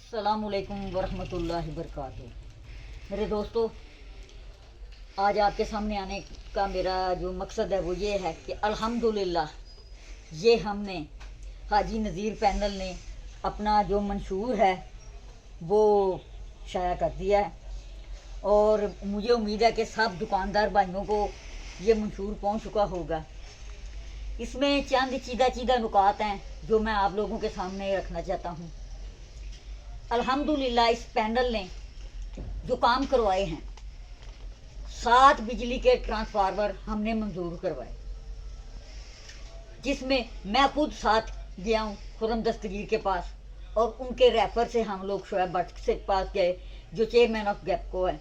अस्सलाम वालेकुम वरहमतुल्लाहि वबरकातुहू। मेरे दोस्तों, आज आपके सामने आने का मेरा जो मकसद है वो ये है कि अल्हम्दुलिल्लाह ये हमने हाजी नज़ीर पैनल ने अपना जो मंशूर है वो शाया कर दिया है और मुझे उम्मीद है कि सब दुकानदार भाइयों को ये मंशूर पहुंच चुका होगा। इसमें चंद चीदा नुकात हैं जो मैं आप लोगों के सामने रखना चाहता हूँ। अल्हम्दुलिल्लाह इस पैनल ने जो काम करवाए हैं, 7 बिजली के ट्रांसफार्मर हमने मंजूर करवाए, जिसमें मैं खुद साथ गया हूँ खुरम दस्तगीर के पास और उनके रेफर से हम लोग शोएब भट्ट से पास गए जो चेयरमैन ऑफ गैपको है।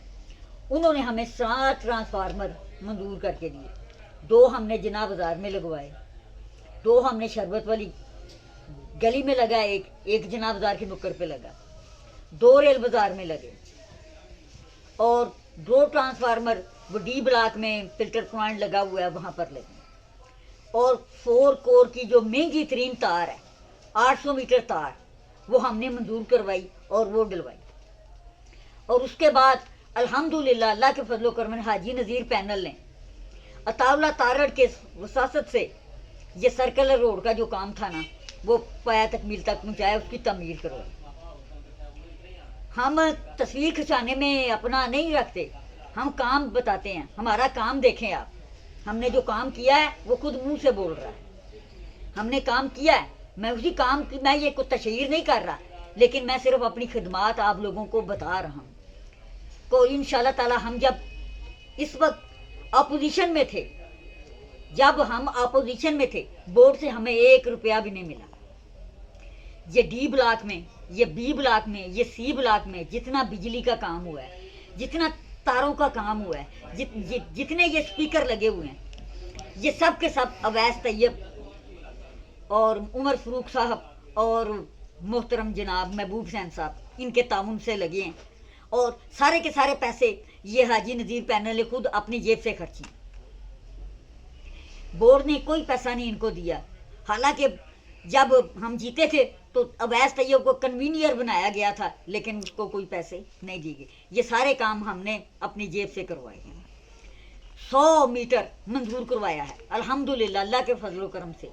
उन्होंने हमें 7 ट्रांसफार्मर मंजूर करके दिए। 2 हमने जिना बाज़ार में लगवाए, 2 हमने शरबत वाली गली में लगा, एक जिना बाज़ार की नुक्कड़ पे लगा, 2 रेल बाज़ार में लगे और 2 ट्रांसफार्मर वो डी ब्लॉक में फिल्टर पॉइंट लगा हुआ है वहाँ पर लगे और 4 कोर की जो महंगी तरीन तार है 800 मीटर तार वो हमने मंजूर करवाई और वो डलवाई। और उसके बाद अल्हम्दुलिल्लाह अल्लाह के फजलो करम हाजी नज़ीर पैनल ने अताउल्लाह तारड़ के वसासत से ये सर्कुलर रोड का जो काम था ना वो पाया तकमील तक पहुँचाया, उसकी तमीर करवाई। हम तस्वीर खिंचाने में अपना नहीं रखते, हम काम बताते हैं। हमारा काम देखें आप, हमने जो काम किया है वो खुद मुंह से बोल रहा है। हमने काम किया है, मैं उसी काम की मैं ये कोई तशहीर नहीं कर रहा, लेकिन मैं सिर्फ अपनी खिदमात आप लोगों को बता रहा हूँ। तो इंशाल्लाह ताला हम जब इस वक्त अपोजिशन में थे, जब हम अपोजिशन में थे, बोर्ड से हमें 1 रुपया भी नहीं मिला। ये डी ब्लॉक में, ये बी ब्लॉक में, ये सी ब्लॉक में जितना बिजली का काम हुआ है, जितना तारों का काम हुआ है, जितने ये स्पीकर लगे हुए हैं, ये सब के सब अवैस तैयब और उमर फरूक साहब और मोहतरम जनाब महबूब हुसैन साहब इनके ताउन से लगे हैं और सारे के सारे पैसे ये हाजी नज़ीर पैनल ने खुद अपनी जेब से खर्ची। बोर्ड ने कोई पैसा नहीं इनको दिया। हालांकि जब हम जीते थे तो अवैस तैयब को कन्वीनियर बनाया गया था, लेकिन उसको कोई पैसे नहीं दिए गए। ये सारे काम हमने अपनी जेब से करवाए हैं। 100 मीटर मंजूर करवाया है अल्हम्दुलिल्लाह अल्लाह के फजलो करम से।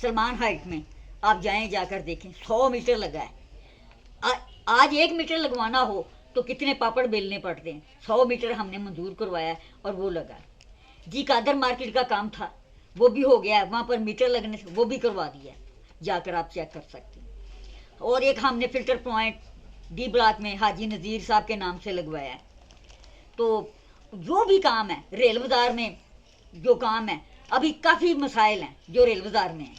सलमान हाइट में आप जाएं, जाकर देखें, 100 मीटर लगा है। आज 1 मीटर लगवाना हो तो कितने पापड़ बेलने पड़ते हैं। 100 मीटर हमने मंजूर करवाया है और वो लगा। जी कादर मार्केट का काम था वो भी हो गया है, वहाँ पर मीटर लगने से वो भी करवा दिया है, जाकर आप चेक कर सकते हैं। और एक हमने फिल्टर पॉइंट डी ब्लॉक में हाजी नज़ीर साहब के नाम से लगवाया है। तो जो भी काम है रेल बाज़ार में, जो काम है, अभी काफ़ी मसाइल हैं जो रेल बाज़ार में हैं,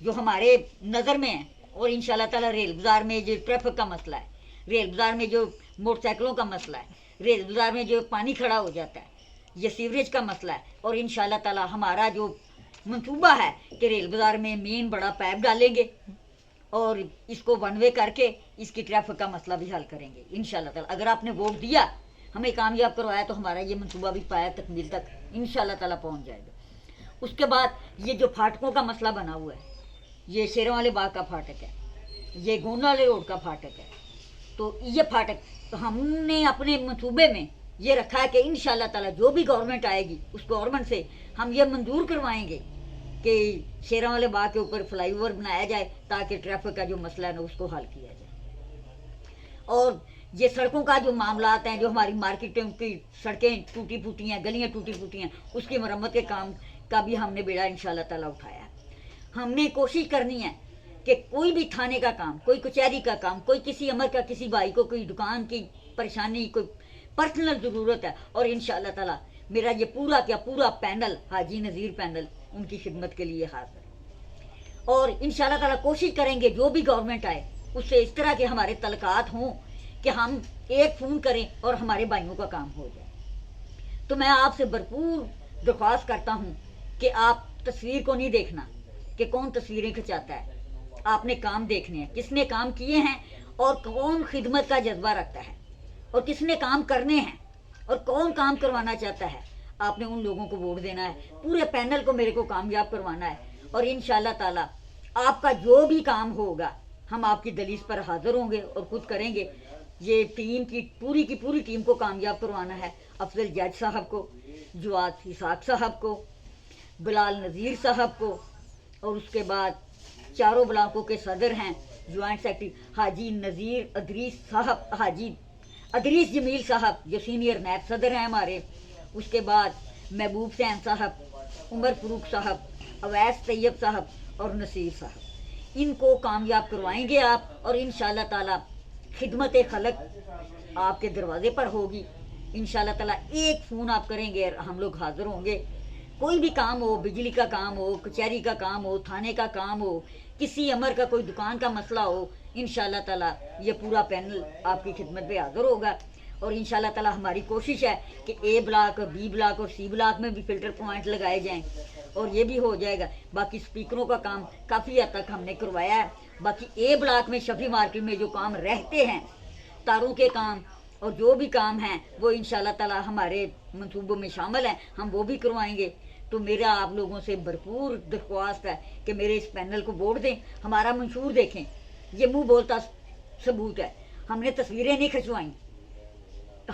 जो हमारे नज़र में हैं। और इंशाल्लाह ताला रेल बाज़ार में जो ट्रैफिक का मसला है, रेल बाज़ार में जो मोटरसाइकिलों का मसला है, रेल बाज़ार में जो पानी खड़ा हो जाता है, ये सीवरेज का मसला है। और इंशाल्लाह ताला हमारा जो मंसूबा है कि रेल बाज़ार में मेन बड़ा पाइप डालेंगे और इसको वन वे करके इसकी ट्रैफिक का मसला भी हल करेंगे इंशाल्लाह ताला। अगर आपने वोट दिया, हमें कामयाब करवाया, तो हमारा ये मंसूबा भी पाया तकमील तक इंशाल्लाह ताला पहुँच जाएगा। उसके बाद ये जो फाटकों का मसला बना हुआ है, ये शेरों वाले बाग का फाटक है, ये गोंडा वाले रोड का फाटक है। तो ये फाटक तो हमने अपने मंसूबे में ये रखा है कि इंशाल्लाह ताला जो भी गवर्नमेंट आएगी उस गवर्नमेंट से हम ये मंजूर करवाएंगे कि शेरों वाले बाग के ऊपर फ्लाईओवर बनाया जाए ताकि ट्रैफिक का जो मसला है ना उसको हल किया जाए। और ये सड़कों का जो मामलात हैं, जो हमारी मार्केटों की सड़कें टूटी फूटी हैं, गलियाँ टूटी फूटी हैं, उसकी मरम्मत के काम का भी हमने बेड़ा इंशाल्लाह ताला उठाया है। हमने कोशिश करनी है कि कोई भी थाने का काम, कोई कचहरी का काम, कोई किसी अमर का, किसी भाई को कोई दुकान की परेशानी, कोई पर्सनल ज़रूरत है, और इंशाल्लाह ताला मेरा ये पूरा क्या पूरा पैनल हाजी नज़ीर पैनल उनकी खिदमत के लिए हाजिर है। और इंशाल्लाह ताला कोशिश करेंगे जो भी गवर्नमेंट आए उससे इस तरह के हमारे तलकात हों कि हम एक फ़ोन करें और हमारे भाइयों का काम हो जाए। तो मैं आपसे भरपूर दरख्वास्त करता हूँ कि आप तस्वीर को नहीं देखना कि कौन तस्वीरें खिंचाता है, आपने काम देखने हैं, किसने काम किए हैं और कौन खिदमत का जज्बा रखता है और किसने काम करने हैं और कौन काम करवाना चाहता है। आपने उन लोगों को वोट देना है, पूरे पैनल को मेरे को कामयाब करवाना है। और इंशाल्लाह ताला आपका जो भी काम होगा ہم آپ کی دلیس پر حاضر ہوں گے اور خود کریں گے. یہ ٹیم کی پوری ٹیم کو کامیاب کروانا ہے. افضل جج صاحب کو، جواد اسحاق صاحب کو، بلال نذیر صاحب کو، اور اس کے بعد چاروں بلاکوں کے صدر ہیں جوائنٹ سیکرٹری حاجی نذیر ادریس صاحب، حاجی ادریس جمیل صاحب جو سینئر نیب صدر ہیں ہمارے. اس کے بعد محبوب حسین صاحب، عمر فروق صاحب، اویس طیب صاحب اور نصیر صاحب. ان کو کامیاب کروائیں گے آپ، اور انشاءاللہ تعالی خدمت خلق آپ کے دروازے پر ہوگی. انشاءاللہ تعالی ایک فون آپ کریں گے اور ہم لوگ حاضر ہوں گے. کوئی بھی کام ہو، بجلی کا کام ہو، کچہری کا کام ہو، تھانے کا کام ہو، کسی امر کا کوئی دکان کا مسئلہ ہو، انشاءاللہ تعالی یہ پورا پینل آپ کی خدمت پہ حاضر ہوگا. اور انشاءاللہ تعالی ہماری کوشش ہے کہ اے بلاک اور بی بلاک اور سی بلاک میں بھی فلٹر پوائنٹ لگائے جائیں، اور یہ بھی ہو جائے گا. باقی سپیکروں کا کام کافی حد تک ہم نے کروایا ہے. باقی اے بلاک میں شفیع مارکیٹ میں جو کام رہتے ہیں، تاروں کے کام اور جو بھی کام ہیں، وہ انشاءاللہ تعالی ہمارے منصوبوں میں شامل ہیں، ہم وہ بھی کروائیں گے. تو میرا آپ لوگوں سے بھرپور درخواست ہے کہ میرے اس پینل کو ووٹ دیں. ہمارا منشور دیکھیں، یہ منہ بولتا ثبوت ہے. ہم نے تصویریں نہیں کھنچوائیں،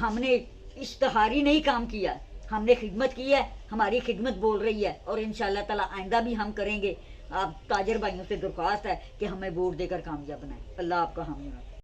ہم نے اشتہاری نہیں کام کیا، ہم نے خدمت کی ہے. ہماری خدمت بول رہی ہے، اور انشاءاللہ تعالی آئندہ بھی ہم کریں گے. آپ تاجر بھائیوں سے درخواست ہے کہ ہمیں ووٹ دے کر کامیاب بنائیں. اللہ آپ کا حامی ہو.